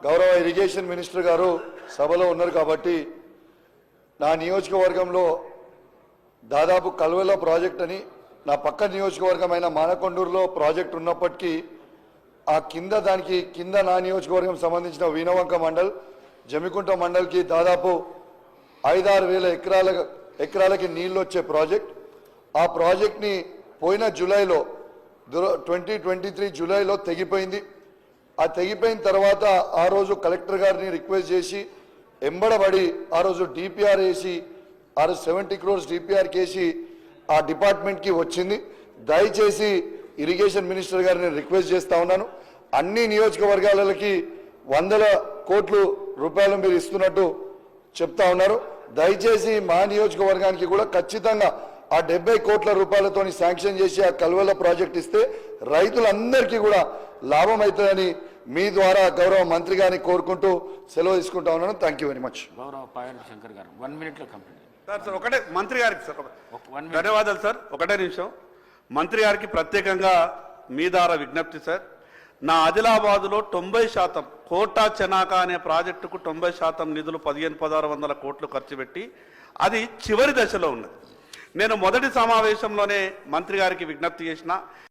గౌరవ irrigation minister గారు సభలో ఉన్నారు కాబట్టి నా నియోజకవర్గంలో దాదాపు కల్వెల ప్రాజెక్ట్ అని నా పక్క నియోజకవర్గమైన మానకొండూరులో ప్రాజెక్ట్ ఉన్నప్పటికీ ఆ దానికి కింద నా నియోజకవర్గం సంబంధించిన వీణవంక మండల్ జమికుంట మండల్కి దాదాపు 5-6 వేల ఎకరాలకి నీళ్ళు వచ్చే ప్రాజెక్ట్. ఆ ప్రాజెక్ట్ని పోయిన జూలైలో 2023 జూలైలో తెగిపోయింది. ఆ తెగిపోయిన తర్వాత ఆ రోజు కలెక్టర్ గారిని రిక్వెస్ట్ చేసి ఎంబడబడి ఆ రోజు డిపిఆర్ వేసి 70 crores డిపిఆర్ కేసి ఆ డిపార్ట్మెంట్కి వచ్చింది. దయచేసి ఇరిగేషన్ మినిస్టర్ గారిని రిక్వెస్ట్ చేస్తా ఉన్నాను, అన్ని నియోజకవర్గాలకి 100 కోట్ల రూపాయలు మీరు ఇస్తున్నట్టు చెప్తా ఉన్నారు. దయచేసి మా నియోజకవర్గానికి కూడా ఖచ్చితంగా ఆ 70 కోట్ల రూపాయలతోని శాంక్షన్ చేసి ఆ కల్వెల ప్రాజెక్ట్ ఇస్తే రైతులందరికీ కూడా లాభం అవుతుందని మీ ద్వారా గౌరవ మంత్రి గారిని కోరుకుంటూ సెలవు తీసుకుంటా ఉన్నాను. Thank you very much. గౌరవ పాయల్ శంకర్ గారు 1 minute లో కంప్లీట్. సార్ ఒకటే మంత్రి గారికి సార్ ధన్యవాదాలు సార్. ఒకటే నిమిషం మంత్రి గారికి ప్రత్యేకంగా మీ ద్వారా విజ్ఞప్తి సార్. నా ఆదిలాబాదులో 90% కోటా చెనాక అనే ప్రాజెక్టుకు 90% నిధులు 15,600 కోట్లు ఖర్చు పెట్టి అది చివరి దశలో ఉన్నది. నేను మొదటి సమావేశంలోనే మంత్రి గారికి విజ్ఞప్తి చేసిన